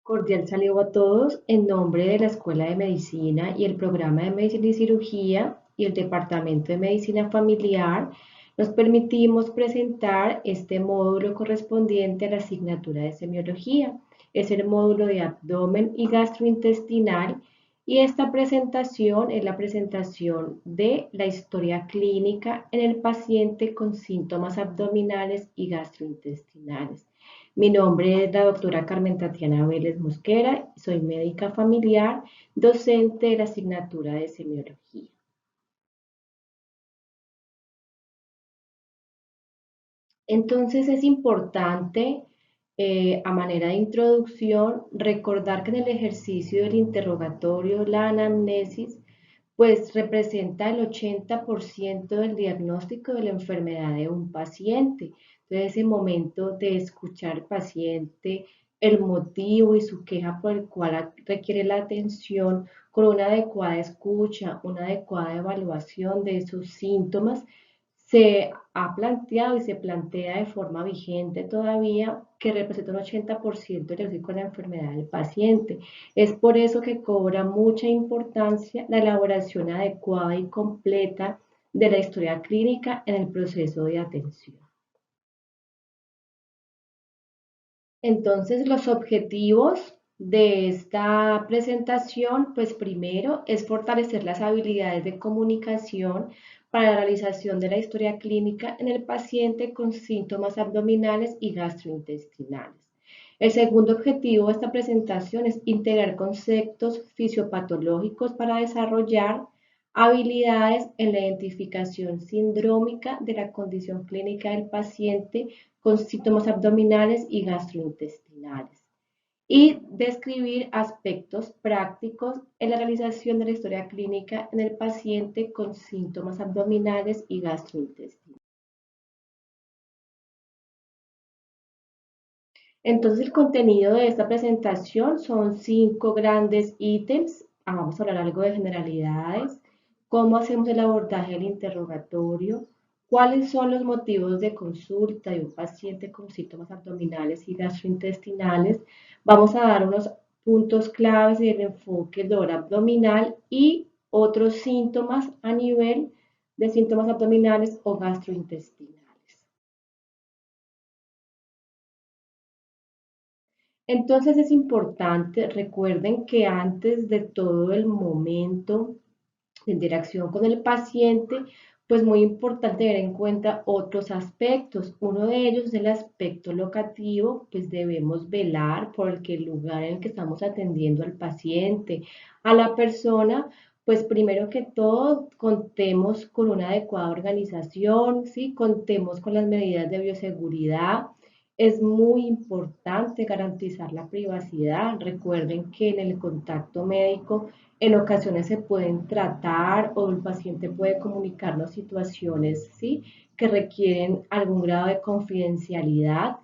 Cordial saludo a todos en nombre de la Escuela de Medicina y el Programa de Medicina y Cirugía y el Departamento de Medicina Familiar. Nos permitimos presentar este módulo correspondiente a la asignatura de semiología. Es el módulo de abdomen y gastrointestinal y esta presentación es la presentación de la historia clínica en el paciente con síntomas abdominales y gastrointestinales. Mi nombre es la doctora Carmen Tatiana Vélez Mosquera, soy médica familiar, docente de la asignatura de semiología. Entonces es importante, a manera de introducción, recordar que en el ejercicio del interrogatorio, la anamnesis, pues representa el 80% del diagnóstico de la enfermedad de un paciente. Entonces, ese momento de escuchar al paciente, el motivo y su queja por el cual requiere la atención, con una adecuada escucha, una adecuada evaluación de esos síntomas, se ha planteado y se plantea de forma vigente todavía que representa un 80% del diagnóstico de la enfermedad del paciente. Es por eso que cobra mucha importancia la elaboración adecuada y completa de la historia clínica en el proceso de atención. Entonces, los objetivos de esta presentación, pues primero es fortalecer las habilidades de comunicación para la realización de la historia clínica en el paciente con síntomas abdominales y gastrointestinales. El segundo objetivo de esta presentación es integrar conceptos fisiopatológicos para desarrollar habilidades en la identificación sindrómica de la condición clínica del paciente con síntomas abdominales y gastrointestinales y describir aspectos prácticos en la realización de la historia clínica en el paciente con síntomas abdominales y gastrointestinales. Entonces, el contenido de esta presentación son 5 grandes ítems. Vamos a hablar algo de generalidades, cómo hacemos el abordaje del interrogatorio, cuáles son los motivos de consulta de un paciente con síntomas abdominales y gastrointestinales. Vamos a dar unos puntos claves del enfoque del dolor abdominal y otros síntomas a nivel de síntomas abdominales o gastrointestinales. Entonces es importante, recuerden que antes de todo el momento de interacción con el paciente, pues muy importante tener en cuenta otros aspectos. Uno de ellos es el aspecto locativo, pues debemos velar por el que el lugar en el que estamos atendiendo al paciente, a la persona, pues primero que todo contemos con una adecuada organización, ¿sí? Contemos con las medidas de bioseguridad. Es muy importante garantizar la privacidad. Recuerden que en el contacto médico en ocasiones se pueden tratar o el paciente puede comunicarnos situaciones, ¿sí?, que requieren algún grado de confidencialidad.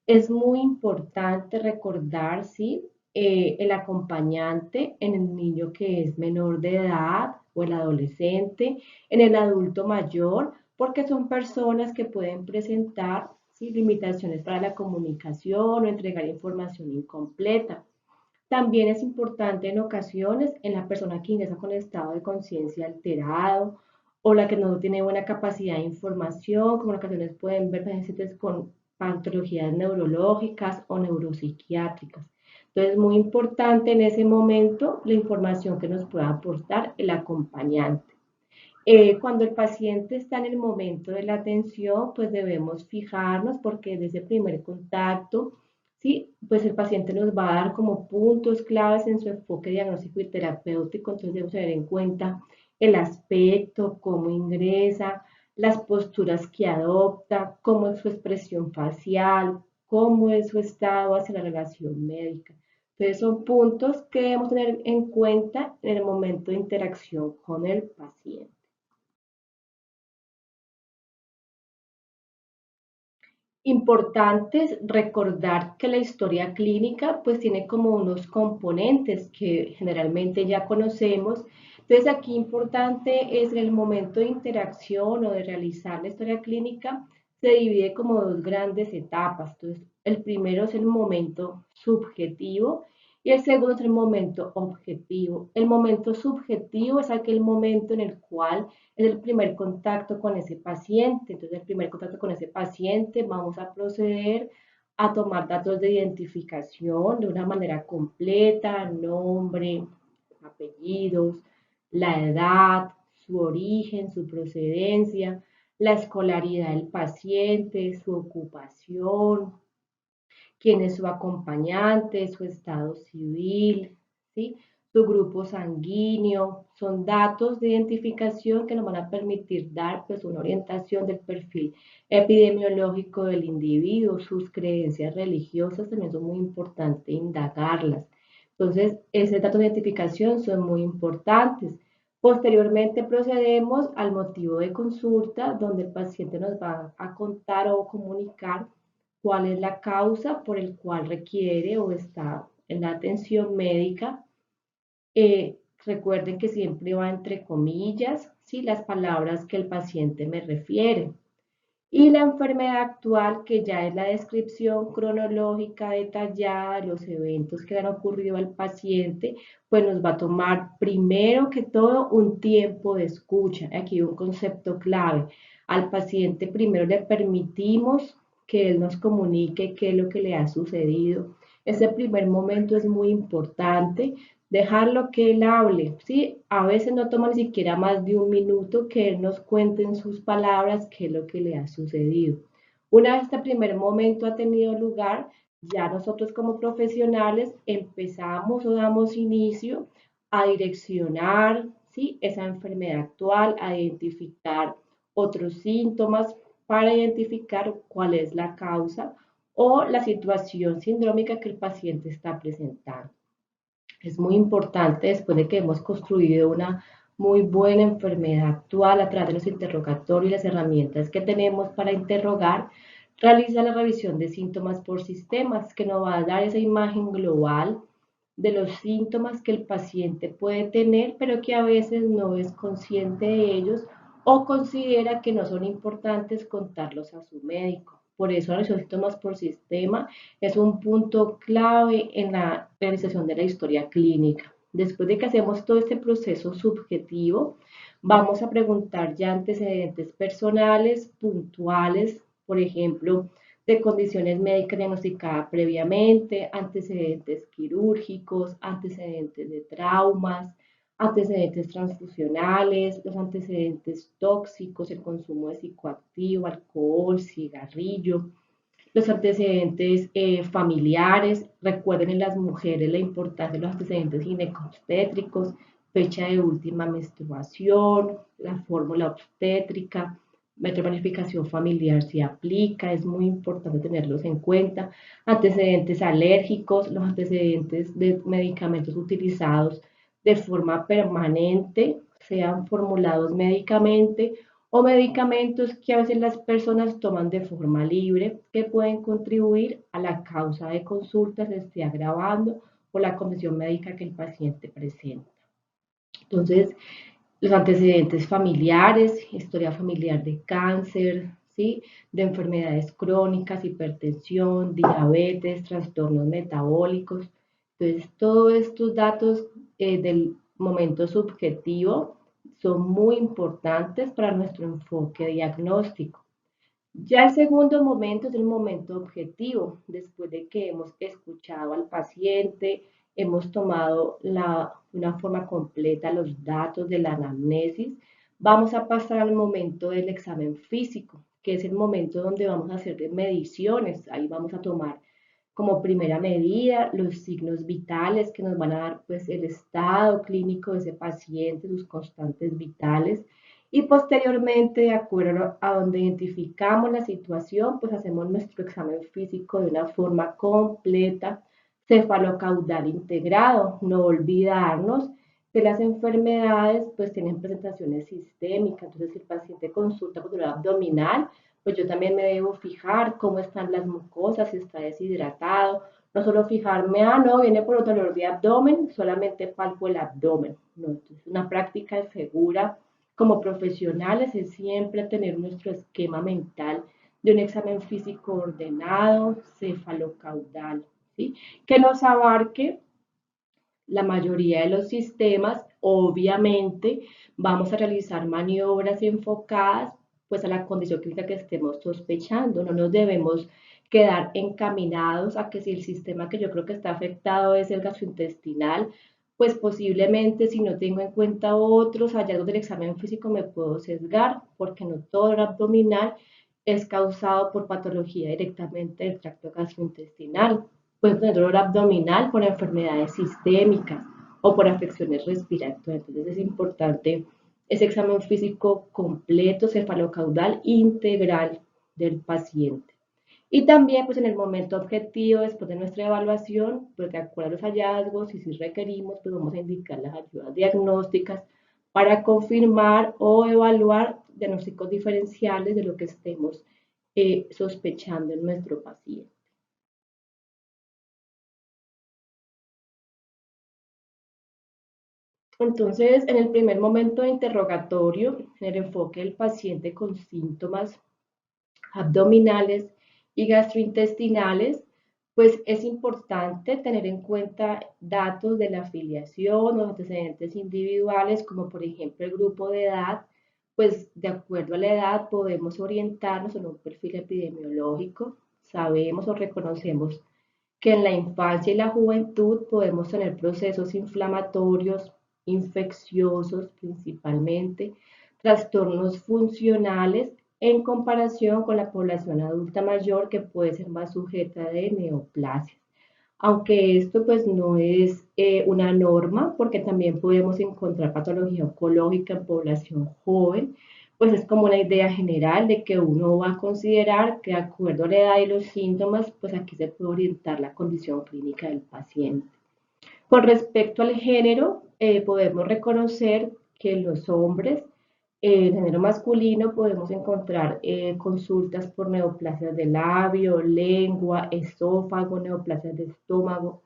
Es muy importante recordar, ¿sí?, el acompañante en el niño que es menor de edad o el adolescente, en el adulto mayor, porque son personas que pueden presentar, ¿sí?, limitaciones para la comunicación o entregar información incompleta. También es importante en ocasiones en la persona que ingresa con estado de conciencia alterado o la que no tiene buena capacidad de información, como en ocasiones pueden ver pacientes con patologías neurológicas o neuropsiquiátricas. Entonces es muy importante en ese momento la información que nos pueda aportar el acompañante. Cuando el paciente está en el momento de la atención, pues debemos fijarnos porque desde el primer contacto, sí, pues el paciente nos va a dar como puntos claves en su enfoque diagnóstico y terapéutico, entonces debemos tener en cuenta el aspecto, cómo ingresa, las posturas que adopta, cómo es su expresión facial, cómo es su estado hacia la relación médica. Entonces son puntos que debemos tener en cuenta en el momento de interacción con el paciente. Importante es recordar que la historia clínica pues tiene como unos componentes que generalmente ya conocemos. Entonces aquí importante es el momento de interacción o de realizar la historia clínica se divide como dos grandes etapas. Entonces el primero es el momento subjetivo Y el segundo es el momento objetivo. El momento subjetivo es aquel momento en el cual es el primer contacto con ese paciente. Entonces, el primer contacto con ese paciente, vamos a proceder a tomar datos de identificación de una manera completa, nombre, apellidos, la edad, su origen, su procedencia, la escolaridad del paciente, su ocupación, quién es su acompañante, su estado civil, ¿sí? Su grupo sanguíneo. Son datos de identificación que nos van a permitir dar pues, una orientación del perfil epidemiológico del individuo. Sus creencias religiosas también son muy importantes indagarlas. Entonces, esos datos de identificación son muy importantes. Posteriormente procedemos al motivo de consulta, donde el paciente nos va a contar o comunicar cuál es la causa por el cual requiere o está en la atención médica. Recuerden que siempre va entre comillas, ¿sí? Las palabras que el paciente me refiere. Y la enfermedad actual, que ya es la descripción cronológica detallada de los eventos que han ocurrido al paciente, pues nos va a tomar primero que todo un tiempo de escucha. Aquí un concepto clave. Al paciente primero le permitimos que él nos comunique qué es lo que le ha sucedido. Ese primer momento es muy importante, dejarlo que él hable, ¿sí? A veces no toma ni siquiera más de un minuto que él nos cuente en sus palabras qué es lo que le ha sucedido. Una vez este primer momento ha tenido lugar, ya nosotros como profesionales empezamos o damos inicio a direccionar, ¿sí? Esa enfermedad actual, a identificar otros síntomas para identificar cuál es la causa o la situación sindrómica que el paciente está presentando. Es muy importante, después de que hemos construido una muy buena enfermedad actual a través de los interrogatorios y las herramientas que tenemos para interrogar, realiza la revisión de síntomas por sistemas, que nos va a dar esa imagen global de los síntomas que el paciente puede tener, pero que a veces no es consciente de ellos o considera que no son importantes contarlos a su médico. Por eso los síntomas por sistema es un punto clave en la realización de la historia clínica. Después de que hacemos todo este proceso subjetivo, vamos a preguntar ya antecedentes personales, puntuales, por ejemplo, de condiciones médicas diagnosticadas previamente, antecedentes quirúrgicos, antecedentes de traumas, antecedentes transfusionales, los antecedentes tóxicos, el consumo de psicoactivo, alcohol, cigarrillo, los antecedentes familiares. Recuerden en las mujeres la importancia de los antecedentes ginecobstétricos, fecha de última menstruación, la fórmula obstétrica, planificación familiar si aplica, es muy importante tenerlos en cuenta. Antecedentes alérgicos, los antecedentes de medicamentos utilizados de forma permanente, sean formulados médicamente o medicamentos que a veces las personas toman de forma libre que pueden contribuir a la causa de consulta se esté agravando o la condición médica que el paciente presenta. Entonces, los antecedentes familiares, historia familiar de cáncer, ¿sí? De enfermedades crónicas, hipertensión, diabetes, trastornos metabólicos. Entonces, todos estos datos del momento subjetivo son muy importantes para nuestro enfoque diagnóstico. Ya el segundo momento es el momento objetivo, después de que hemos escuchado al paciente, hemos tomado una forma completa los datos de la anamnesis, vamos a pasar al momento del examen físico, que es el momento donde vamos a hacer mediciones. Ahí vamos a tomar como primera medida los signos vitales que nos van a dar pues el estado clínico de ese paciente, sus constantes vitales. Y posteriormente, de acuerdo a donde identificamos la situación, pues hacemos nuestro examen físico de una forma completa, cefalocaudal integrado. No olvidarnos que las enfermedades pues tienen presentaciones sistémicas. Entonces, si el paciente consulta por dolor abdominal, pues yo también me debo fijar cómo están las mucosas, si está deshidratado. No solo fijarme, no, viene por un dolor de abdomen, solamente palpo el abdomen. No, entonces una práctica segura como profesionales es siempre tener nuestro esquema mental de un examen físico ordenado, cefalocaudal, ¿sí? Que nos abarque la mayoría de los sistemas, obviamente, vamos a realizar maniobras enfocadas pues a la condición clínica que estemos sospechando. No nos debemos quedar encaminados a que si el sistema que yo creo que está afectado es el gastrointestinal, pues posiblemente si no tengo en cuenta otros hallazgos del examen físico me puedo sesgar, porque no todo el abdominal es causado por patología directamente del tracto gastrointestinal. Puede tener dolor abdominal por enfermedades sistémicas o por afecciones respiratorias. Entonces es importante ese examen físico completo, cefalocaudal integral del paciente. Y también, pues en el momento objetivo, después de nuestra evaluación, pues de acuerdo a los hallazgos y si requerimos, pues vamos a indicar las ayudas diagnósticas para confirmar o evaluar diagnósticos diferenciales de lo que estemos sospechando en nuestro paciente. Entonces, en el primer momento de interrogatorio, en el enfoque del paciente con síntomas abdominales y gastrointestinales, pues es importante tener en cuenta datos de la afiliación o antecedentes individuales, como por ejemplo el grupo de edad, pues de acuerdo a la edad podemos orientarnos en un perfil epidemiológico. Sabemos o reconocemos que en la infancia y la juventud podemos tener procesos inflamatorios, infecciosos principalmente, trastornos funcionales en comparación con la población adulta mayor que puede ser más sujeta de neoplasias. Aunque esto pues no es una norma, porque también podemos encontrar patología oncológica en población joven, pues es como una idea general de que uno va a considerar que de acuerdo a la edad y los síntomas, pues aquí se puede orientar la condición clínica del paciente. Con respecto al género, podemos reconocer que en los hombres, en género masculino, podemos encontrar consultas por neoplasias de labio, lengua, esófago, neoplasias de estómago,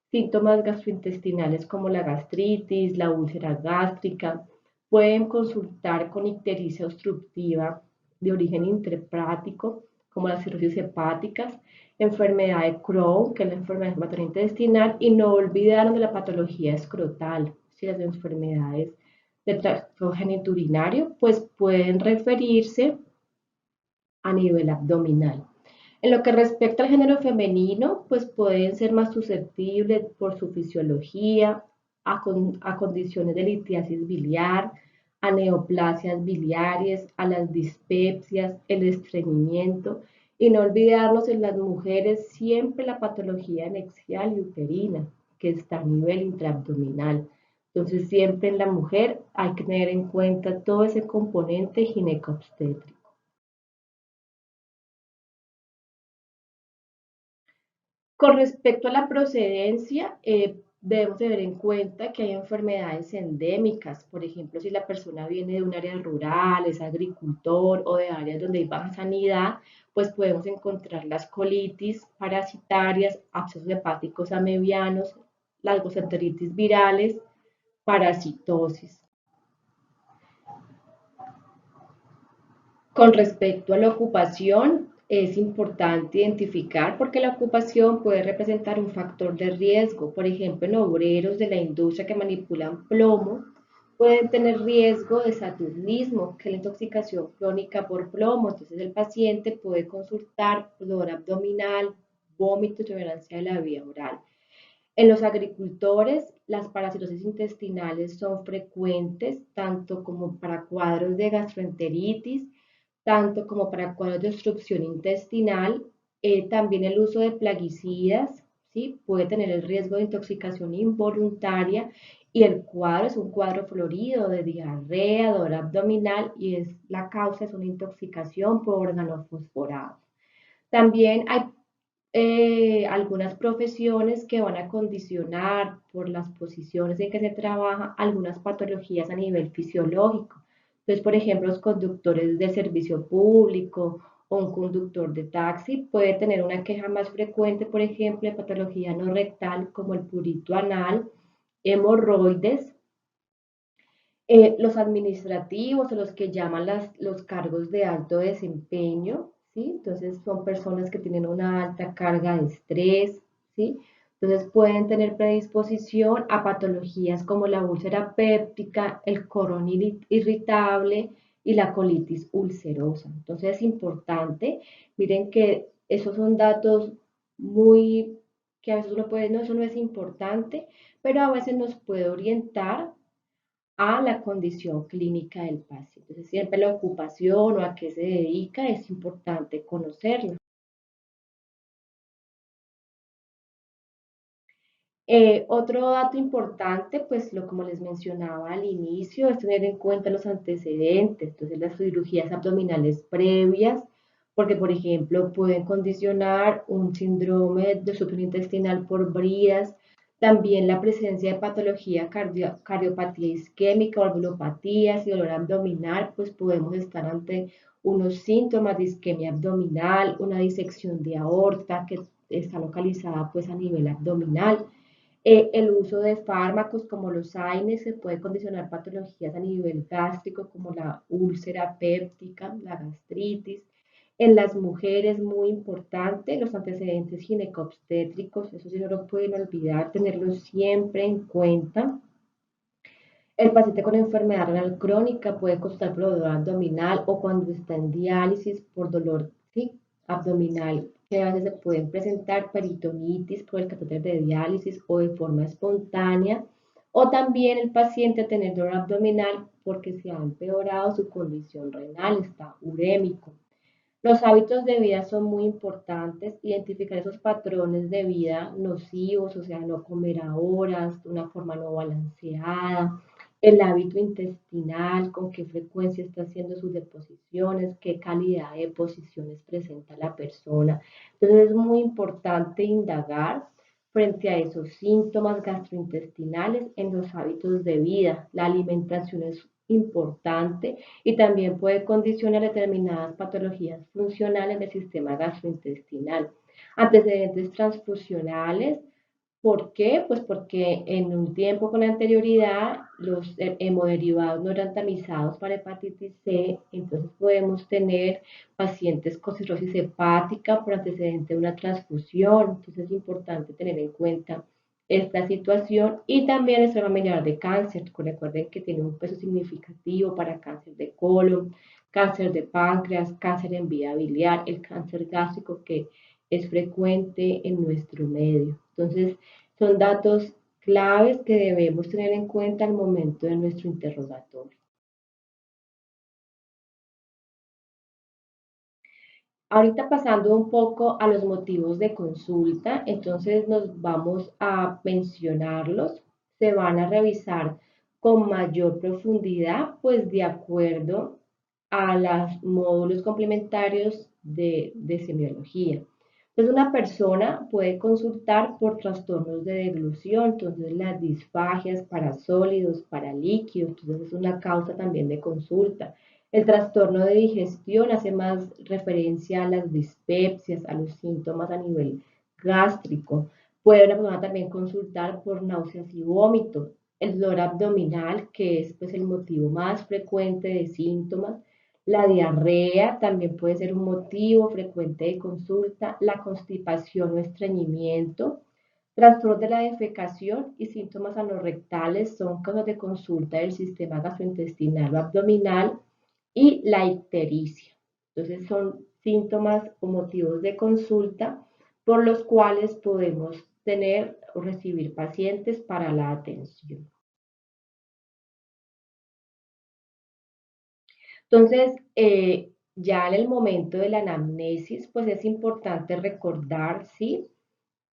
síntomas gastrointestinales como la gastritis, la úlcera gástrica. Pueden consultar con ictericia obstructiva de origen intrahepático, como las cirrosis hepáticas, enfermedad de Crohn, que es la enfermedad inflamatoria intestinal, y no olvidar de la patología escrotal, si las enfermedades de tracto genitourinario, pues pueden referirse a nivel abdominal. En lo que respecta al género femenino, pues pueden ser más susceptibles por su fisiología a condiciones de litiasis biliar, a neoplasias biliares, a las dispepsias, el estreñimiento y no olvidarnos en las mujeres siempre la patología anexial y uterina, que está a nivel intraabdominal. Entonces siempre en la mujer hay que tener en cuenta todo ese componente ginecobstétrico. Con respecto a la procedencia, debemos tener en cuenta que hay enfermedades endémicas. Por ejemplo, si la persona viene de un área rural, es agricultor o de áreas donde hay baja sanidad, pues podemos encontrar las colitis parasitarias, abscesos hepáticos amebianos, las gastroenteritis virales, parasitosis. Con respecto a la ocupación, es importante identificar porque la ocupación puede representar un factor de riesgo. Por ejemplo, en obreros de la industria que manipulan plomo pueden tener riesgo de saturnismo, que es la intoxicación crónica por plomo. Entonces, el paciente puede consultar dolor abdominal, vómito y tolerancia de la vía oral. En los agricultores, las parasitosis intestinales son frecuentes, tanto como para cuadros de gastroenteritis, tanto como para cuadros de obstrucción intestinal. También el uso de plaguicidas, ¿sí? Puede tener el riesgo de intoxicación involuntaria y el cuadro es un cuadro florido de diarrea, dolor abdominal y la causa es una intoxicación por organofosforados. También hay algunas profesiones que van a condicionar por las posiciones en que se trabaja algunas patologías a nivel fisiológico. Entonces, por ejemplo, los conductores de servicio público o un conductor de taxi puede tener una queja más frecuente, por ejemplo, de patología no rectal como el purito anal, hemorroides, los administrativos o los que llaman los cargos de alto desempeño, ¿sí? Entonces son personas que tienen una alta carga de estrés, ¿sí? Entonces pueden tener predisposición a patologías como la úlcera péptica, el colon irritable y la colitis ulcerosa. Entonces es importante, miren que esos son datos muy que a veces uno puede, no, eso no es importante, pero a veces nos puede orientar a la condición clínica del paciente. Entonces siempre la ocupación o a qué se dedica es importante conocerla. Otro dato importante, pues como les mencionaba al inicio, es tener en cuenta los antecedentes, entonces las cirugías abdominales previas, porque por ejemplo pueden condicionar un síndrome de supino intestinal por bridas, también la presencia de patología cardiopatía isquémica o valvulopatías y dolor abdominal, pues podemos estar ante unos síntomas de isquemia abdominal, una disección de aorta que está localizada pues a nivel abdominal. El uso de fármacos como los AINES se puede condicionar patologías a nivel gástrico como la úlcera péptica, la gastritis. En las mujeres, muy importante, los antecedentes ginecobstétricos, eso sí no lo pueden olvidar, tenerlos siempre en cuenta. El paciente con enfermedad renal crónica puede consultar por dolor abdominal o cuando está en diálisis por dolor, ¿sí?, abdominal, que a veces se pueden presentar peritonitis por el catéter de diálisis o de forma espontánea, o también el paciente tener dolor abdominal porque se ha empeorado su condición renal, está urémico. Los hábitos de vida son muy importantes, identificar esos patrones de vida nocivos, o sea, no comer a horas, de una forma no balanceada, el hábito intestinal, con qué frecuencia está haciendo sus deposiciones, qué calidad de deposiciones presenta la persona. Entonces es muy importante indagar frente a esos síntomas gastrointestinales en los hábitos de vida. La alimentación es importante y también puede condicionar determinadas patologías funcionales del sistema gastrointestinal. Antecedentes transfusionales. ¿Por qué? Pues porque en un tiempo con anterioridad los hemoderivados no eran tamizados para hepatitis C, entonces podemos tener pacientes con cirrosis hepática por antecedente de una transfusión, entonces es importante tener en cuenta esta situación y también el familiar de cáncer. Recuerden que tiene un peso significativo para cáncer de colon, cáncer de páncreas, cáncer en vía biliar, el cáncer gástrico que es frecuente en nuestro medio. Entonces, son datos claves que debemos tener en cuenta al momento de nuestro interrogatorio. Ahorita pasando un poco a los motivos de consulta, entonces nos vamos a mencionarlos, se van a revisar con mayor profundidad, pues de acuerdo a los módulos complementarios de semiología. Entonces una persona puede consultar por trastornos de deglución, entonces las disfagias para sólidos, para líquidos, entonces es una causa también de consulta. El trastorno de digestión hace más referencia a las dispepsias, a los síntomas a nivel gástrico. Puede una persona también consultar por náuseas y vómitos. El dolor abdominal, que es pues, el motivo más frecuente de síntomas. La diarrea también puede ser un motivo frecuente de consulta. La constipación o estreñimiento. Trastornos de la defecación y síntomas anorrectales son causas de consulta del sistema gastrointestinal o abdominal y la ictericia. Entonces son síntomas o motivos de consulta por los cuales podemos tener o recibir pacientes para la atención. Entonces, ya en el momento de la anamnesis, pues es importante recordar, ¿sí?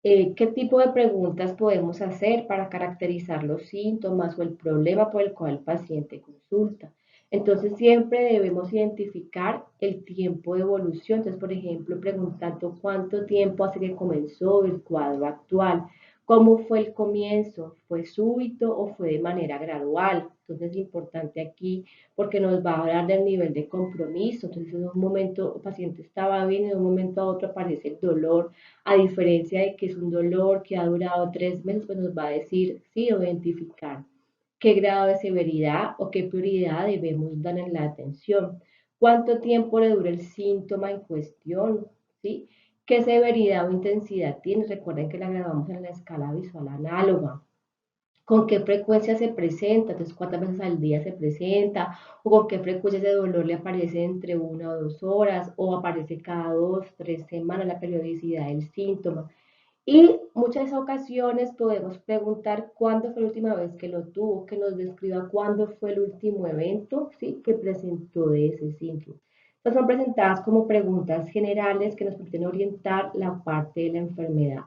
¿Qué tipo de preguntas podemos hacer para caracterizar los síntomas o el problema por el cual el paciente consulta? Entonces, siempre debemos identificar el tiempo de evolución. Entonces, por ejemplo, preguntando cuánto tiempo hace que comenzó el cuadro actual, cómo fue el comienzo, fue súbito o fue de manera gradual. Entonces, es importante aquí porque nos va a hablar del nivel de compromiso. Entonces, en un momento el paciente estaba bien y de un momento a otro aparece el dolor, a diferencia de que es un dolor que ha durado 3 meses, pues nos va a decir, sí, o identificar qué grado de severidad o qué prioridad debemos dar en la atención, cuánto tiempo le dura el síntoma en cuestión, ¿sí? ¿Qué severidad o intensidad tiene? Recuerden que la grabamos en la escala visual análoga. ¿Con qué frecuencia se presenta? Entonces, ¿cuántas veces al día se presenta? ¿O con qué frecuencia ese dolor le aparece entre 1 o 2 horas? ¿O aparece cada 2, 3 semanas la periodicidad del síntoma? Y muchas ocasiones podemos preguntar cuándo fue la última vez que lo tuvo, que nos describa cuándo fue el último evento, ¿sí?, que presentó de ese síntoma. Estas son presentadas como preguntas generales que nos permiten orientar la parte de la enfermedad.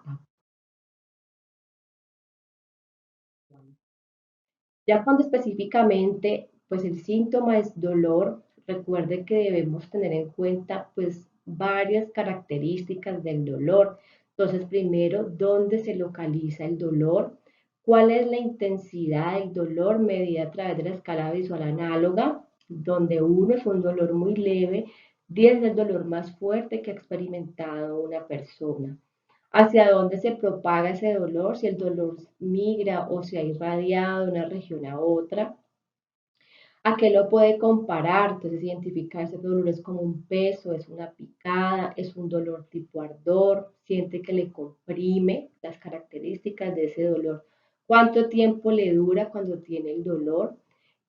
Ya cuando específicamente, pues el síntoma es dolor, recuerde que debemos tener en cuenta, pues, varias características del dolor. Entonces, primero, ¿dónde se localiza el dolor? ¿Cuál es la intensidad del dolor medida a través de la escala visual análoga? Donde 1 es un dolor muy leve, 10 es el dolor más fuerte que ha experimentado una persona. Hacia dónde se propaga ese dolor, si el dolor migra o se ha irradiado de una región a otra, a qué lo puede comparar, entonces identificar ese dolor es como un peso, es una picada, es un dolor tipo ardor, siente que le comprime, las características de ese dolor, cuánto tiempo le dura cuando tiene el dolor,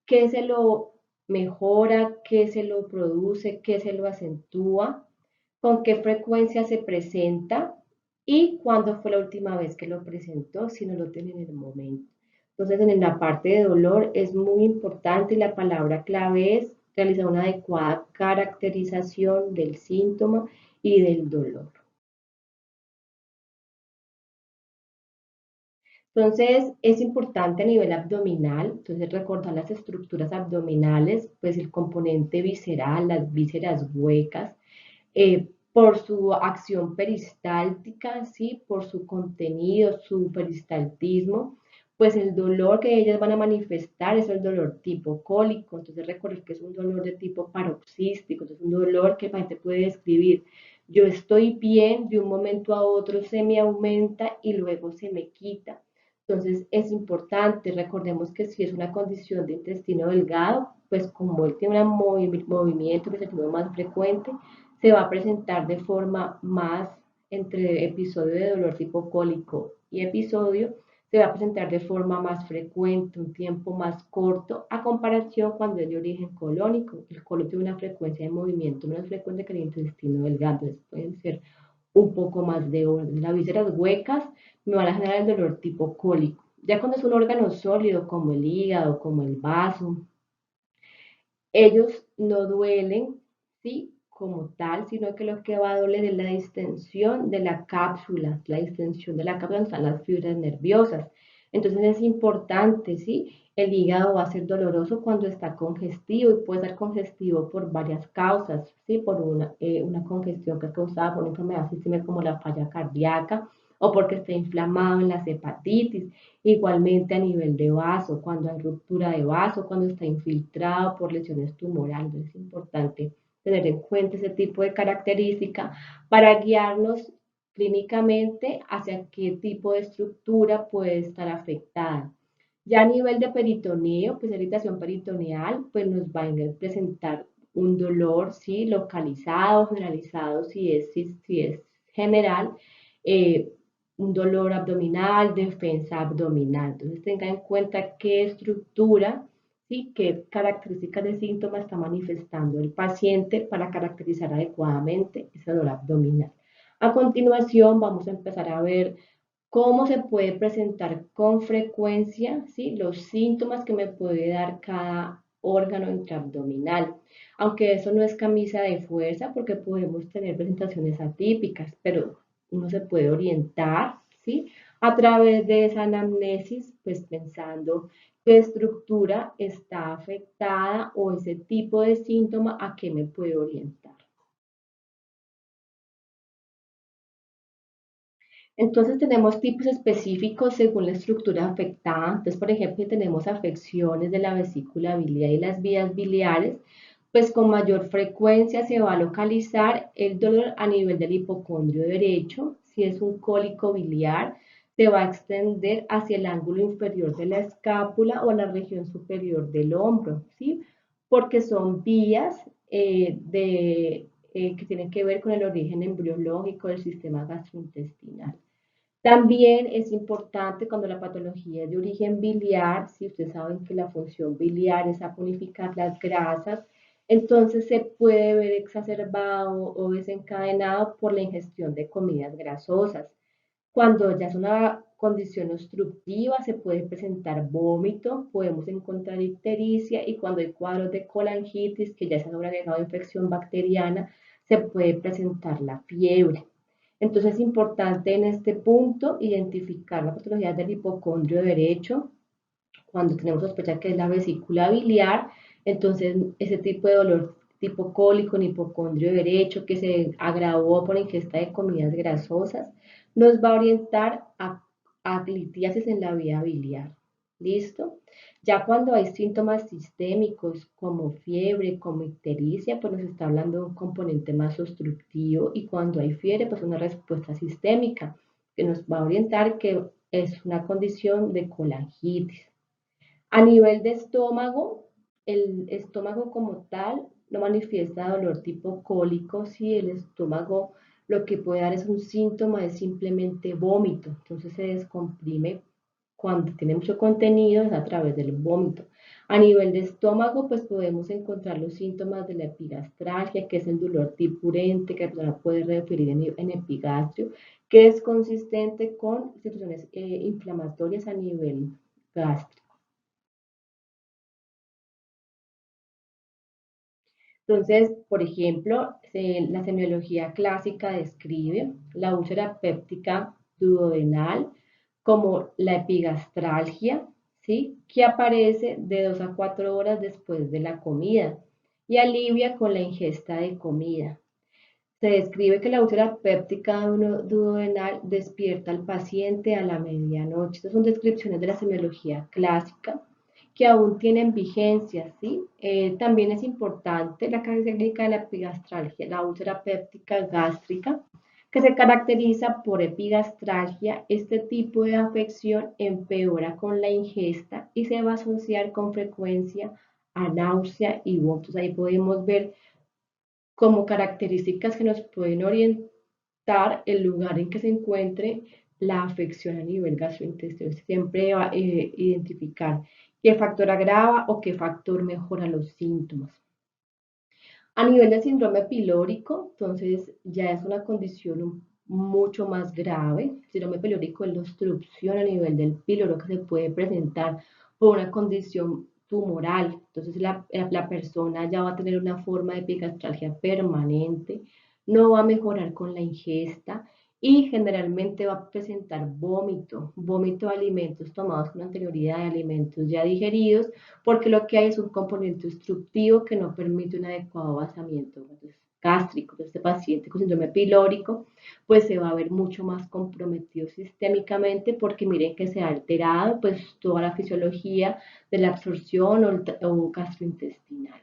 qué se lo mejora, qué se lo produce, qué se lo acentúa, con qué frecuencia se presenta y cuándo fue la última vez que lo presentó, si no lo tiene en el momento. Entonces, en la parte de dolor es muy importante y la palabra clave es realizar una adecuada caracterización del síntoma y del dolor. Entonces, es importante a nivel abdominal, entonces recordar las estructuras abdominales, pues el componente visceral, las vísceras huecas, por su acción peristáltica, ¿sí?, por su contenido, su peristaltismo, pues el dolor que ellas van a manifestar es el dolor tipo cólico, entonces recordar que es un dolor de tipo paroxístico, entonces un dolor que la gente puede describir, yo estoy bien, de un momento a otro se me aumenta y luego se me quita. Entonces es importante, recordemos que si es una condición de intestino delgado, pues como él tiene un movimiento que se tiene más frecuente, se va a presentar de forma más entre episodio de dolor tipo cólico y episodio, se va a presentar de forma más frecuente, un tiempo más corto, a comparación cuando es de origen colónico. El colon tiene una frecuencia de movimiento menos frecuente que el intestino delgado, entonces pueden ser un poco más de horas. Las vísceras huecas me van a generar el dolor tipo cólico. Ya cuando es un órgano sólido como el hígado, como el vaso, ellos no duelen, ¿sí?, como tal, sino que lo que va a doler es la distensión de la distensión de la cápsula donde están las fibras nerviosas. Entonces es importante, ¿sí? El hígado va a ser doloroso cuando está congestivo y puede ser congestivo por varias causas, ¿sí? Por una congestión que es causada por una enfermedad sistémica como la falla cardíaca o porque está inflamado en las hepatitis. Igualmente a nivel de vaso, cuando hay ruptura de vaso, cuando está infiltrado por lesiones tumorales, es importante tener en cuenta ese tipo de característica para guiarnos clínicamente hacia qué tipo de estructura puede estar afectada. Ya a nivel de peritoneo, pues la irritación peritoneal, pues nos va a presentar un dolor, ¿sí?, localizado, generalizado, si es general, eh, un dolor abdominal, defensa abdominal. Entonces tenga en cuenta qué estructura, ¿sí?, qué características de síntomas está manifestando el paciente para caracterizar adecuadamente ese dolor abdominal. A continuación vamos a empezar a ver cómo se puede presentar con frecuencia, ¿sí?, los síntomas que me puede dar cada órgano intraabdominal. Aunque eso no es camisa de fuerza porque podemos tener presentaciones atípicas, pero uno se puede orientar, ¿sí?, a través de esa anamnesis, pues pensando qué estructura está afectada o ese tipo de síntoma a qué me puede orientar. Entonces tenemos tipos específicos según la estructura afectada. Entonces, por ejemplo, si tenemos afecciones de la vesícula biliar y las vías biliares, pues con mayor frecuencia se va a localizar el dolor a nivel del hipocondrio derecho. Si es un cólico biliar, se va a extender hacia el ángulo inferior de la escápula o la región superior del hombro, ¿sí? Porque son vías que tienen que ver con el origen embriológico del sistema gastrointestinal. También es importante cuando la patología es de origen biliar, si ustedes saben que la función biliar es saponificar las grasas, entonces se puede ver exacerbado o desencadenado por la ingestión de comidas grasosas. Cuando ya es una condición obstructiva, se puede presentar vómito, podemos encontrar ictericia y cuando hay cuadros de colangitis, que ya es un agregado de infección bacteriana, se puede presentar la fiebre. Entonces es importante en este punto identificar la patología del hipocondrio derecho, cuando tenemos sospecha que es la vesícula biliar, entonces ese tipo de dolor tipo cólico en hipocondrio derecho que se agravó por ingesta de comidas grasosas, nos va a orientar a litiasis en la vía biliar. ¿Listo? Ya cuando hay síntomas sistémicos como fiebre, como ictericia, pues nos está hablando de un componente más obstructivo y cuando hay fiebre, pues una respuesta sistémica que nos va a orientar que es una condición de colangitis. A nivel de estómago, el estómago como tal no manifiesta dolor tipo cólico si el estómago lo que puede dar es un síntoma de simplemente vómito, entonces se descomprime cuando tiene mucho contenido es a través del vómito. A nivel de estómago, pues podemos encontrar los síntomas de la epigastralgia, que es el dolor tipurente que la persona puede referir en epigastrio, que es consistente con situaciones inflamatorias a nivel gástrico. Entonces, por ejemplo, la semiología clásica describe la úlcera péptica duodenal como la epigastralgia, ¿sí? Que aparece de 2 a 4 horas después de la comida y alivia con la ingesta de comida. Se describe que la úlcera péptica duodenal despierta al paciente a la medianoche. Estas son descripciones de la semiología clásica que aún tienen vigencia, ¿sí? También es importante la característica de la epigastralgia, la úlcera péptica gástrica, que se caracteriza por epigastralgia. Este tipo de afección empeora con la ingesta y se va a asociar con frecuencia a náusea y vómitos. Ahí podemos ver como características que nos pueden orientar el lugar en que se encuentre la afección a nivel gastrointestinal. Siempre va a identificar qué factor agrava o qué factor mejora los síntomas. A nivel del síndrome pilórico, entonces ya es una condición mucho más grave. El síndrome pilórico es la obstrucción a nivel del píloro que se puede presentar por una condición tumoral. Entonces la persona ya va a tener una forma de epigastralgia permanente, no va a mejorar con la ingesta y generalmente va a presentar vómito, vómito de alimentos tomados con anterioridad, de alimentos ya digeridos, porque lo que hay es un componente obstructivo que no permite un adecuado vaciamiento gástrico. Este paciente con síndrome pilórico, pues se va a ver mucho más comprometido sistémicamente porque miren que se ha alterado pues toda la fisiología de la absorción o gastrointestinal.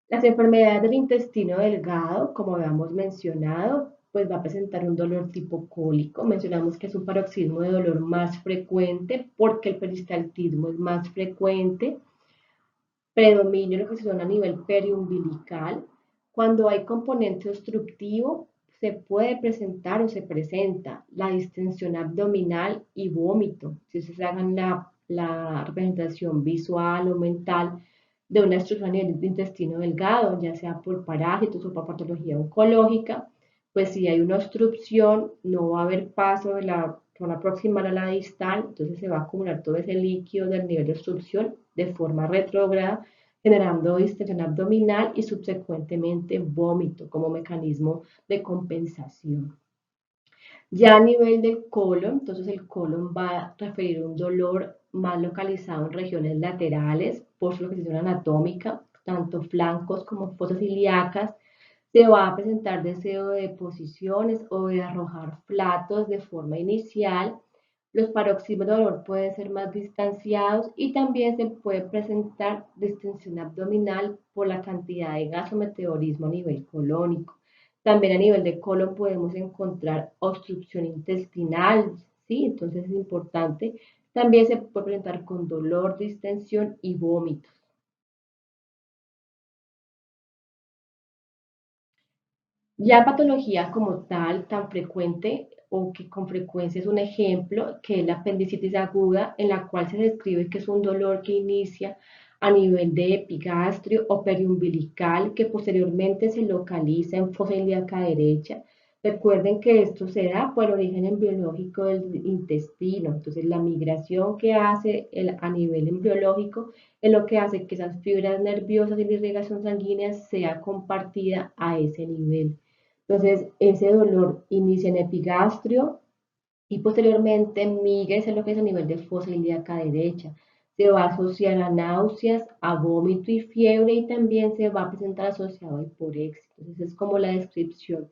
Las enfermedades del intestino delgado, como habíamos mencionado, pues va a presentar un dolor tipo cólico. Mencionamos que es un paroxismo de dolor más frecuente porque el peristaltismo es más frecuente. Predominio lo que se llama a nivel periumbilical. Cuando hay componente obstructivo, se puede presentar o se presenta la distensión abdominal y vómito. Si se hagan la representación visual o mental de una obstrucción a nivel de intestino delgado, ya sea por parásitos o por patología oncológica, pues si hay una obstrucción, no va a haber paso de la zona proximal a la distal, entonces se va a acumular todo ese líquido del nivel de obstrucción de forma retrógrada, generando distensión abdominal y subsecuentemente vómito como mecanismo de compensación. Ya a nivel del colon, entonces el colon va a referir un dolor más localizado en regiones laterales por su localización anatómica, tanto flancos como fosas ilíacas. Se va a presentar deseo de posiciones o de arrojar platos de forma inicial. Los paroxismos de dolor pueden ser más distanciados y también se puede presentar distensión abdominal por la cantidad de gasometeorismo a nivel colónico. También a nivel de colon podemos encontrar obstrucción intestinal, ¿sí? Entonces es importante También se puede presentar con dolor, distensión y vómitos. Ya patología como tal, tan frecuente o que con frecuencia es un ejemplo, que es la apendicitis aguda, en la cual se describe que es un dolor que inicia a nivel de epigastrio o periumbilical, que posteriormente se localiza en fosa ilíaca derecha. Recuerden que esto se da por el origen embriológico del intestino. Entonces, la migración que hace a nivel embriológico es lo que hace que esas fibras nerviosas y la irrigación sanguínea sea compartida a ese nivel. Entonces, ese dolor inicia en epigastrio y posteriormente migra hacia lo que es a nivel de fosa ilíaca derecha. Se va a asociar a náuseas, a vómito y fiebre y también se va a presentar asociado a hiporexia. Entonces, es como la descripción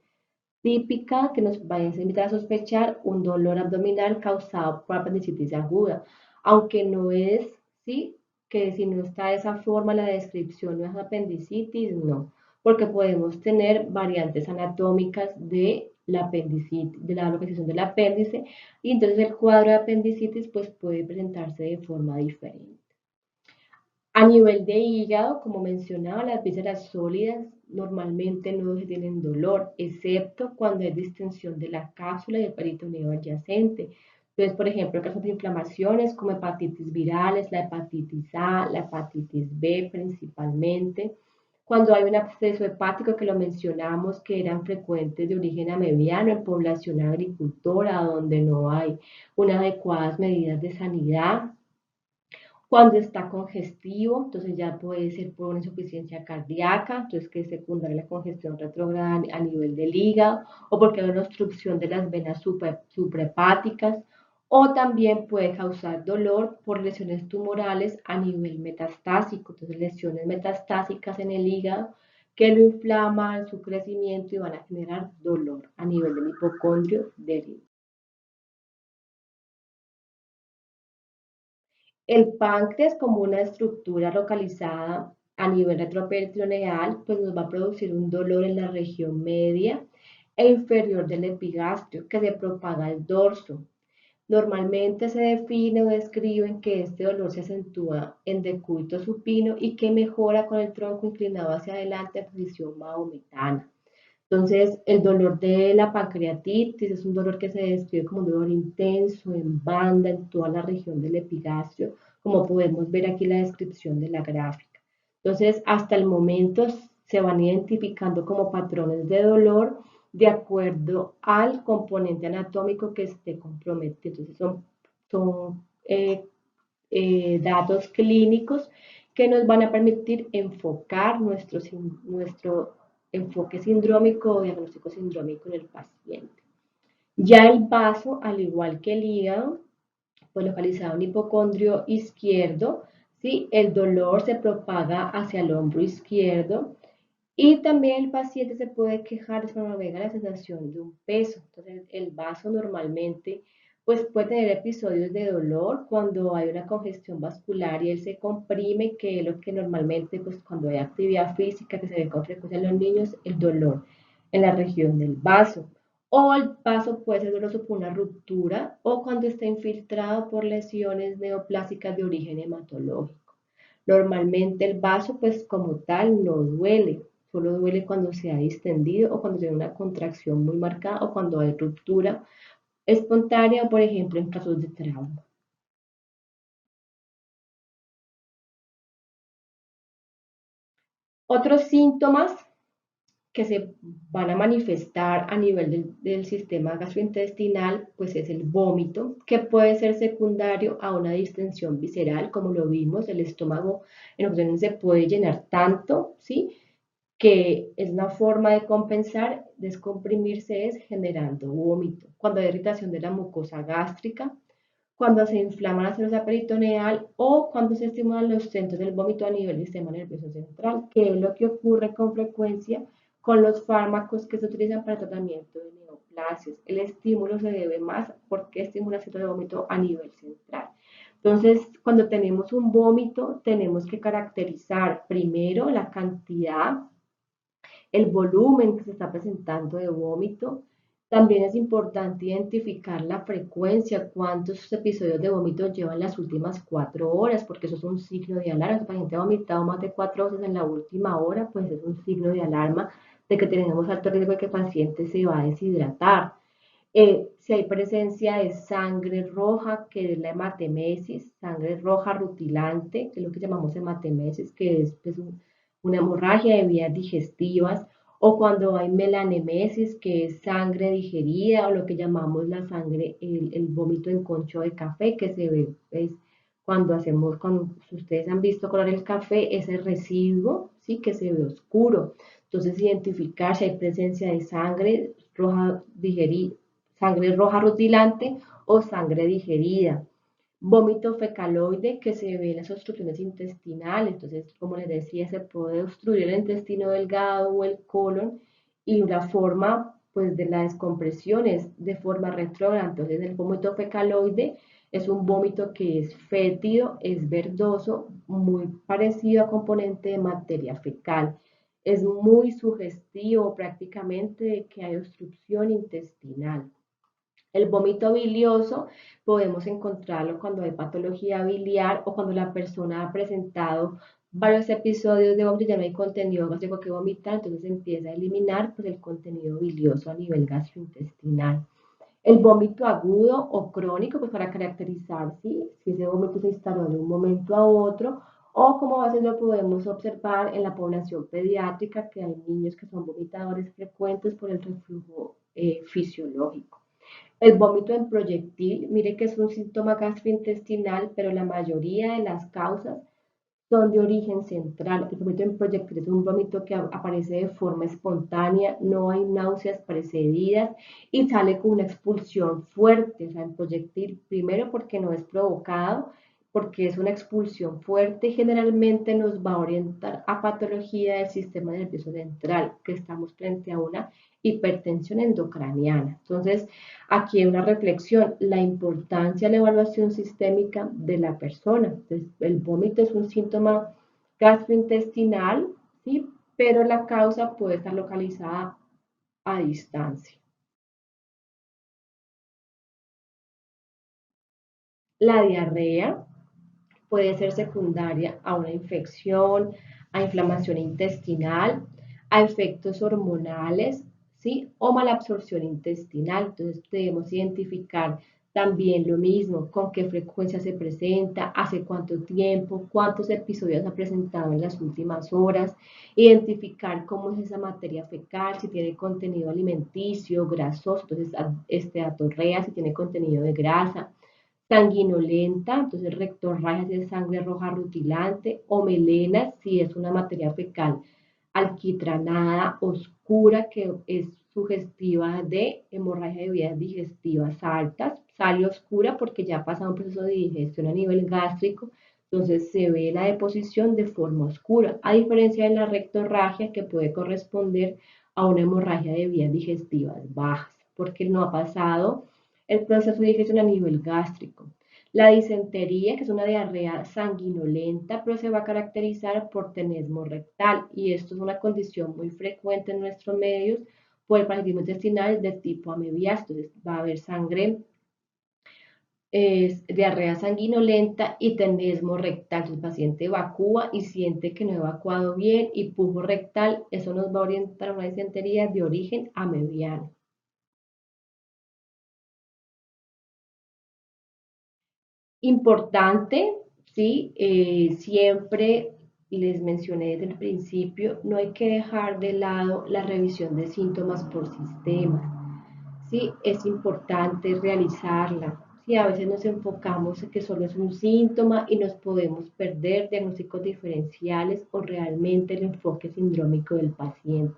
típica que nos va a invitar a sospechar un dolor abdominal causado por apendicitis aguda, aunque no es, sí, que si no está de esa forma la descripción no es apendicitis, no, porque podemos tener variantes anatómicas de la apendicitis, de la localización del apéndice, y entonces el cuadro de apendicitis pues puede presentarse de forma diferente. A nivel de hígado, como mencionaba, las vísceras sólidas normalmente no se tienen dolor, excepto cuando hay distensión de la cápsula y el peritoneo adyacente. Entonces, por ejemplo, casos de inflamaciones como hepatitis virales, la hepatitis A, la hepatitis B principalmente. Cuando hay un absceso hepático, que lo mencionamos, que eran frecuentes de origen amebiano en población agricultora, donde no hay unas adecuadas medidas de sanidad. Cuando está congestivo, entonces ya puede ser por una insuficiencia cardíaca, entonces que es secundaria la congestión retrógrada a nivel del hígado, o porque hay una obstrucción de las venas suprahepáticas, o también puede causar dolor por lesiones tumorales a nivel metastásico, entonces lesiones metastásicas en el hígado que lo inflaman su crecimiento y van a generar dolor a nivel del hipocondrio del. El páncreas, como una estructura localizada a nivel retroperitoneal, pues nos va a producir un dolor en la región media e inferior del epigastrio que se propaga al dorso. Normalmente se define o describen que este dolor se acentúa en decúbito supino y que mejora con el tronco inclinado hacia adelante en posición maometana. Entonces, el dolor de la pancreatitis es un dolor que se describe como un dolor intenso en banda en toda la región del epigastrio, como podemos ver aquí en la descripción de la gráfica. Entonces, hasta el momento se van identificando como patrones de dolor de acuerdo al componente anatómico que esté comprometido. Entonces, son datos clínicos que nos van a permitir enfocar nuestro enfoque sindrómico o diagnóstico sindrómico en el paciente. Ya el vaso, al igual que el hígado, pues localizado en el hipocondrio izquierdo, ¿sí? El dolor se propaga hacia el hombro izquierdo y también el paciente se puede quejar de la sensación de un peso. Entonces, el vaso normalmente pues, puede tener episodios de dolor cuando hay una congestión vascular y él se comprime, que es lo que normalmente, pues, cuando hay actividad física que se ve con frecuencia en los niños, el dolor en la región del vaso. O el vaso puede ser doloroso por una ruptura o cuando está infiltrado por lesiones neoplásicas de origen hematológico. Normalmente el vaso, pues como tal, no duele, solo duele cuando se ha distendido o cuando tiene una contracción muy marcada o cuando hay ruptura espontánea, por ejemplo, en casos de trauma. Otros síntomas que se van a manifestar a nivel del sistema gastrointestinal, pues es el vómito, que puede ser secundario a una distensión visceral, como lo vimos, el estómago en ocasiones se puede llenar tanto, ¿sí? Que es una forma de compensar, descomprimirse es generando vómito. Cuando hay irritación de la mucosa gástrica, cuando se inflama la célula peritoneal o cuando se estimulan los centros del vómito a nivel del sistema nervioso central, que es lo que ocurre con frecuencia con los fármacos que se utilizan para el tratamiento de neoplasias. El estímulo se debe más porque estimula el centro de vómito a nivel central. Entonces, cuando tenemos un vómito, tenemos que caracterizar primero la cantidad, el volumen que se está presentando de vómito, También es importante identificar la frecuencia, cuántos episodios de vómito llevan las últimas 4 horas, porque eso es un signo de alarma. Si el paciente ha vomitado más de 4 veces en la última hora, pues es un signo de alarma de que tenemos alto riesgo de que el paciente se va a deshidratar. Si hay presencia de sangre roja, que es la hematemesis, sangre roja rutilante, que es lo que llamamos hematemesis, que es pues, una hemorragia de vías digestivas, o cuando hay melanemesis, que es sangre digerida, o lo que llamamos la sangre, el vómito en concho de café, que se ve pues, cuando si ustedes han visto colar el café, ese residuo, ¿sí? Que se ve oscuro. Entonces, identificar si hay presencia de sangre roja digerida, sangre roja rutilante o sangre digerida. Vómito fecaloide que se ve en las obstrucciones intestinales. Entonces, como les decía, se puede obstruir el intestino delgado o el colon y la forma pues, de la descompresión es de forma retrógrada. Entonces, el vómito fecaloide es un vómito que es fétido, es verdoso, muy parecido a componente de materia fecal. Es muy sugestivo prácticamente de que hay obstrucción intestinal. El vómito bilioso podemos encontrarlo cuando hay patología biliar o cuando la persona ha presentado varios episodios de vómito y ya no hay contenido gástrico que vomitar, entonces empieza a eliminar pues, el contenido bilioso a nivel gastrointestinal. El vómito agudo o crónico, pues para caracterizar si ese vómito se instaló de un momento a otro, o como a veces lo podemos observar en la población pediátrica, que hay niños que son vomitadores frecuentes por el reflujo fisiológico. El vómito en proyectil, mire que es un síntoma gastrointestinal, pero la mayoría de las causas son de origen central. El vómito en proyectil es un vómito que aparece de forma espontánea, no hay náuseas precedidas y sale con una expulsión fuerte. O sea, en proyectil, primero porque no es provocado, porque es una expulsión fuerte y generalmente nos va a orientar a patología del sistema nervioso central, que estamos frente a una hipertensión endocraniana. Entonces, aquí hay una reflexión, la importancia de la evaluación sistémica de la persona. Entonces, el vómito es un síntoma gastrointestinal, ¿sí? Pero la causa puede estar localizada a distancia. La diarrea puede ser secundaria a una infección, a inflamación intestinal, a efectos hormonales, ¿sí? O malabsorción intestinal. Entonces debemos identificar también lo mismo, con qué frecuencia se presenta, hace cuánto tiempo, cuántos episodios ha presentado en las últimas horas, identificar cómo es esa materia fecal, si tiene contenido alimenticio, grasoso, entonces atorrea, si tiene contenido de grasa, sanguinolenta, entonces rectorragia si es sangre roja rutilante, o melena si es una materia fecal alquitranada, oscura, que es sugestiva de hemorragia de vías digestivas altas, sale oscura porque ya ha pasado un proceso de digestión a nivel gástrico, entonces se ve la deposición de forma oscura, a diferencia de la rectorragia que puede corresponder a una hemorragia de vías digestivas bajas, porque no ha pasado el proceso de digestión a nivel gástrico. La disentería, que es una diarrea sanguinolenta, pero se va a caracterizar por tenesmo rectal y esto es una condición muy frecuente en nuestros medios por el parasitismo intestinal de tipo amebiásis. Entonces va a haber sangre, diarrea sanguinolenta y tenesmo rectal. El paciente evacúa y siente que no ha evacuado bien y pujo rectal. Eso nos va a orientar a una disentería de origen amebiano. Importante, ¿sí? Siempre les mencioné desde el principio, no hay que dejar de lado la revisión de síntomas por sistema, ¿sí? Es importante realizarla, ¿sí? A veces nos enfocamos en que solo es un síntoma y nos podemos perder diagnósticos diferenciales o realmente el enfoque sindrómico del paciente.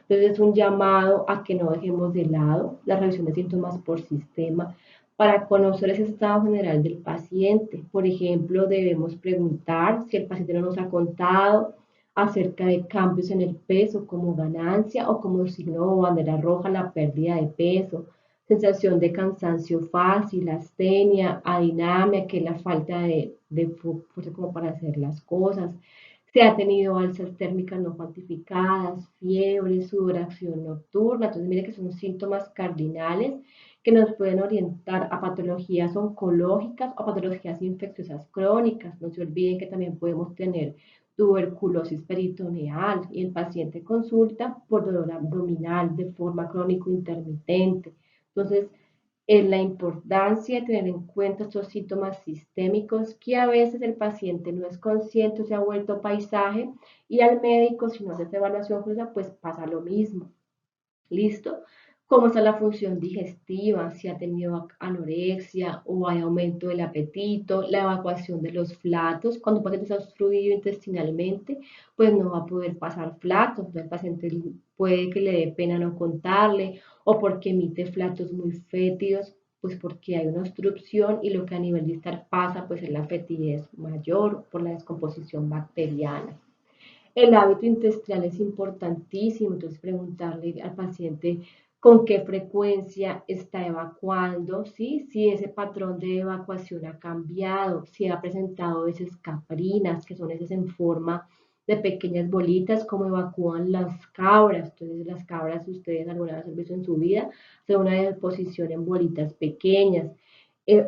Entonces es un llamado a que no dejemos de lado la revisión de síntomas por sistema para conocer ese estado general del paciente. Por ejemplo, debemos preguntar si el paciente no nos ha contado acerca de cambios en el peso como ganancia o como signo o bandera roja la pérdida de peso, sensación de cansancio fácil, astenia, adinamia, que es la falta de fuerza como para hacer las cosas, se ha tenido alzas térmicas no cuantificadas, fiebre, sudoración nocturna. Entonces, mire que son síntomas cardinales que nos pueden orientar a patologías oncológicas o patologías infecciosas crónicas. No se olviden que también podemos tener tuberculosis peritoneal y el paciente consulta por dolor abdominal de forma crónico intermitente. Entonces, la importancia de tener en cuenta estos síntomas sistémicos que a veces el paciente no es consciente, se ha vuelto paisaje y al médico, si no hace esta evaluación, pues pasa lo mismo. ¿Listo? ¿Cómo está la función digestiva? Si ha tenido anorexia o hay aumento del apetito, la evacuación de los flatos. Cuando un paciente está obstruido intestinalmente, pues no va a poder pasar flatos. El paciente puede que le dé pena no contarle o porque emite flatos muy fétidos, pues porque hay una obstrucción y lo que a nivel distal pasa, pues es la fetidez mayor por la descomposición bacteriana. El hábito intestinal es importantísimo, entonces preguntarle al paciente con qué frecuencia está evacuando, ¿sí? Si ese patrón de evacuación ha cambiado, si ha presentado veces caprinas, que son esas en forma de pequeñas bolitas, como evacúan las cabras. Entonces, las cabras, si ustedes alguna vez han visto en su vida, son una deposición en bolitas pequeñas.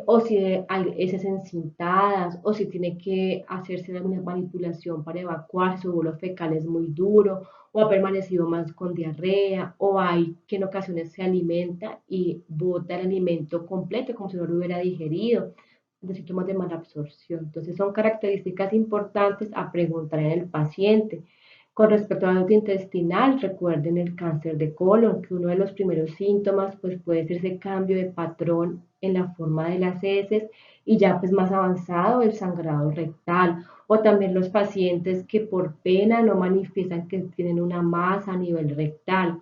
O si hay heces encintadas, o si tiene que hacerse alguna manipulación para evacuar, su bolo fecal es muy duro, o ha permanecido más con diarrea, o hay que en ocasiones se alimenta y bota el alimento completo como si no lo hubiera digerido, de síntomas de mala absorción. Entonces son características importantes a preguntar en el paciente. Con respecto a la salud intestinal, recuerden el cáncer de colon, que uno de los primeros síntomas pues puede ser ese cambio de patrón en la forma de las heces y ya pues más avanzado el sangrado rectal o también los pacientes que por pena no manifiestan que tienen una masa a nivel rectal,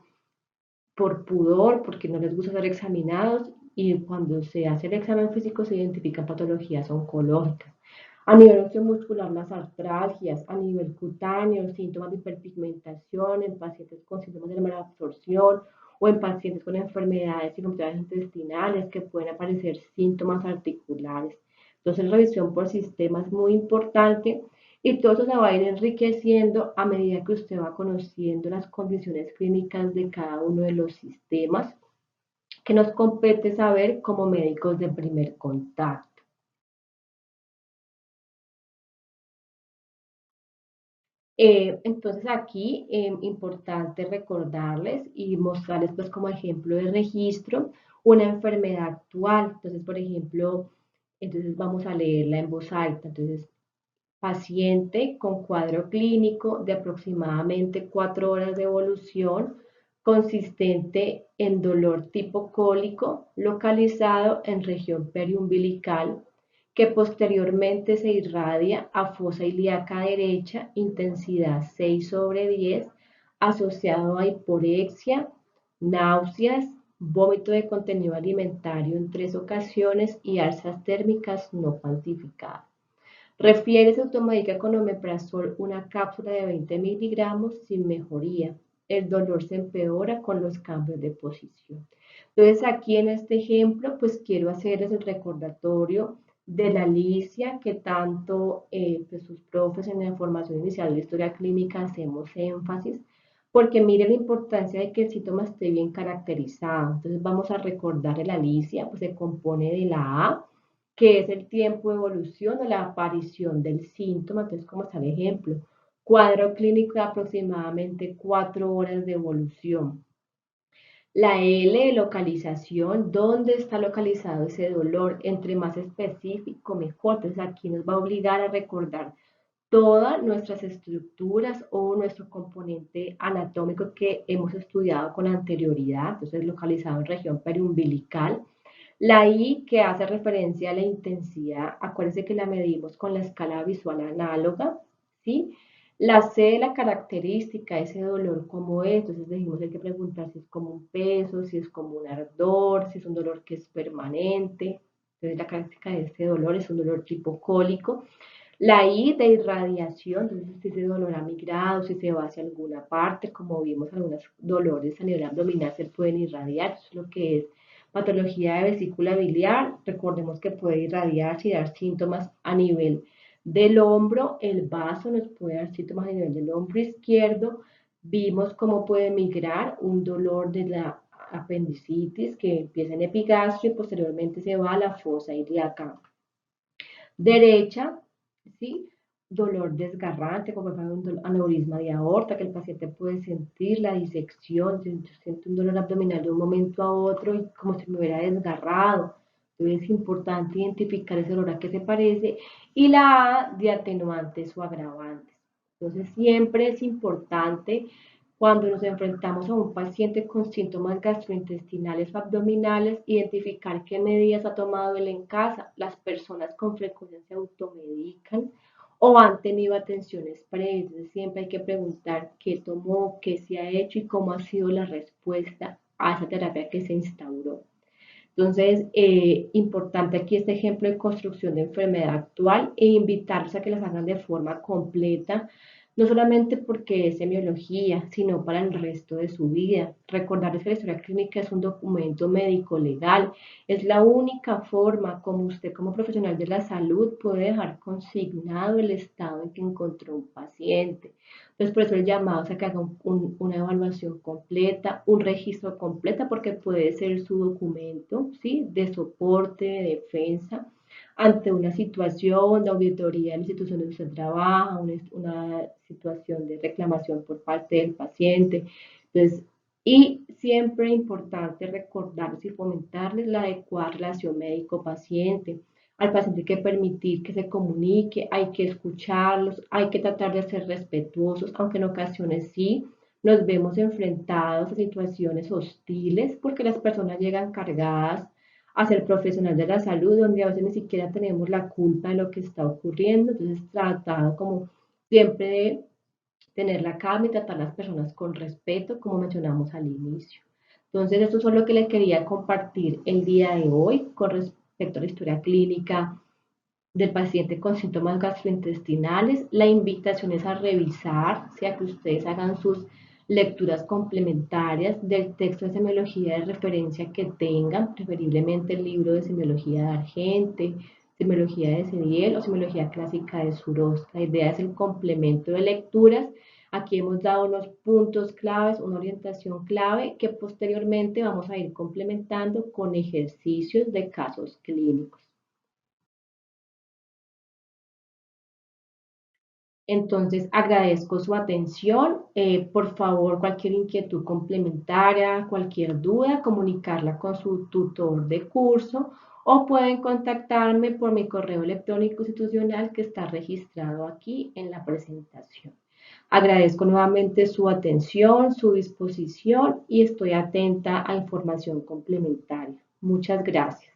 por pudor, porque no les gusta ser examinados y cuando se hace el examen físico se identifican patologías oncológicas. A nivel osteomuscular, las artralgias, a nivel cutáneo, síntomas de hiperpigmentación en pacientes con síntomas de malabsorción o en pacientes con enfermedades y enfermedades intestinales que pueden aparecer síntomas articulares. Entonces, la revisión por sistema es muy importante y todo eso se va a ir enriqueciendo a medida que usted va conociendo las condiciones clínicas de cada uno de los sistemas que nos compete saber como médicos de primer contacto. Entonces aquí importante recordarles y mostrarles pues como ejemplo de registro una enfermedad actual. Entonces, por ejemplo, entonces vamos a leerla en voz alta. Entonces, paciente con cuadro clínico de aproximadamente 4 horas de evolución, consistente en dolor tipo cólico, localizado en región periumbilical, que posteriormente se irradia a fosa ilíaca derecha, intensidad 6/10, asociado a hiporexia, náuseas, vómito de contenido alimentario en 3 ocasiones y alzas térmicas no cuantificadas. Refiere se automedica con omeprazol una cápsula de 20 miligramos sin mejoría. El dolor se empeora con los cambios de posición. Entonces aquí en este ejemplo pues quiero hacerles el recordatorio de la Alicia que tanto pues, sus profes en la formación inicial de historia clínica hacemos énfasis porque mire la importancia de que el síntoma esté bien caracterizado. Entonces vamos a recordar la Alicia, pues se compone de la A, que es el tiempo de evolución o la aparición del síntoma. Entonces, como está el ejemplo, cuadro clínico de aproximadamente 4 horas de evolución. La L, localización, ¿dónde está localizado ese dolor? Entre más específico, mejor. Entonces, aquí nos va a obligar a recordar todas nuestras estructuras o nuestro componente anatómico que hemos estudiado con anterioridad, entonces localizado en región periumbilical. La I que hace referencia a la intensidad, acuérdense que la medimos con la escala visual análoga, ¿sí? La C, la característica, ese dolor como es, entonces dijimos hay que preguntar si es como un peso, si es como un ardor, si es un dolor que es permanente, entonces la característica de este dolor es un dolor tipo cólico. La I de irradiación, entonces si ese dolor ha migrado, si se va hacia alguna parte, como vimos algunos dolores a nivel abdominal se pueden irradiar, eso es lo que es patología de vesícula biliar, recordemos que puede irradiarse y dar síntomas a nivel del hombro, el vaso nos puede dar síntomas a nivel del hombro izquierdo. Vimos cómo puede migrar un dolor de la apendicitis que empieza en epigastrio y posteriormente se va a la fosa ilíaca derecha, ¿sí? Dolor desgarrante, como por ejemplo un aneurisma de aorta, que el paciente puede sentir la disección, siente un dolor abdominal de un momento a otro y como si me hubiera desgarrado. Entonces es importante identificar ese dolor a qué se parece y la A de atenuantes o agravantes. Entonces siempre es importante cuando nos enfrentamos a un paciente con síntomas gastrointestinales o abdominales, identificar qué medidas ha tomado él en casa. Las personas con frecuencia se automedican o han tenido atenciones previas. Siempre hay que preguntar qué tomó, qué se ha hecho y cómo ha sido la respuesta a esa terapia que se instauró. Entonces, importante aquí este ejemplo de construcción de enfermedad actual e invitarlos a que las hagan de forma completa, no solamente porque es semiología, sino para el resto de su vida. Recordarles que la historia clínica es un documento médico legal, es la única forma como usted como profesional de la salud puede dejar consignado el estado en que encontró un paciente. Entonces, por eso el llamado es a que haga una evaluación completa, un registro completo, porque puede ser su documento, ¿sí? De soporte, de defensa, ante una situación de auditoría en la institución donde usted trabaja, una situación de reclamación por parte del paciente. Entonces, y siempre es importante recordarles y fomentarles la adecuada relación médico-paciente. Al paciente hay que permitir que se comunique, hay que escucharlos, hay que tratar de ser respetuosos, aunque en ocasiones sí nos vemos enfrentados a situaciones hostiles porque las personas llegan cargadas a ser profesional de la salud, donde a veces ni siquiera tenemos la culpa de lo que está ocurriendo. Entonces, tratado como siempre de tener la calma y tratar a las personas con respeto, como mencionamos al inicio. Entonces, esto es lo que les quería compartir el día de hoy con respecto a la historia clínica del paciente con síntomas gastrointestinales. La invitación es a revisar, sea que ustedes hagan sus lecturas complementarias del texto de semiología de referencia que tengan, preferiblemente el libro de semiología de Argente, semiología de Sediel o semiología clásica de Suros. La idea es el complemento de lecturas. Aquí hemos dado unos puntos claves, una orientación clave que posteriormente vamos a ir complementando con ejercicios de casos clínicos. Entonces, agradezco su atención. Por favor, cualquier inquietud complementaria, cualquier duda, comunicarla con su tutor de curso o pueden contactarme por mi correo electrónico institucional que está registrado aquí en la presentación. Agradezco nuevamente su atención, su disposición y estoy atenta a información complementaria. Muchas gracias.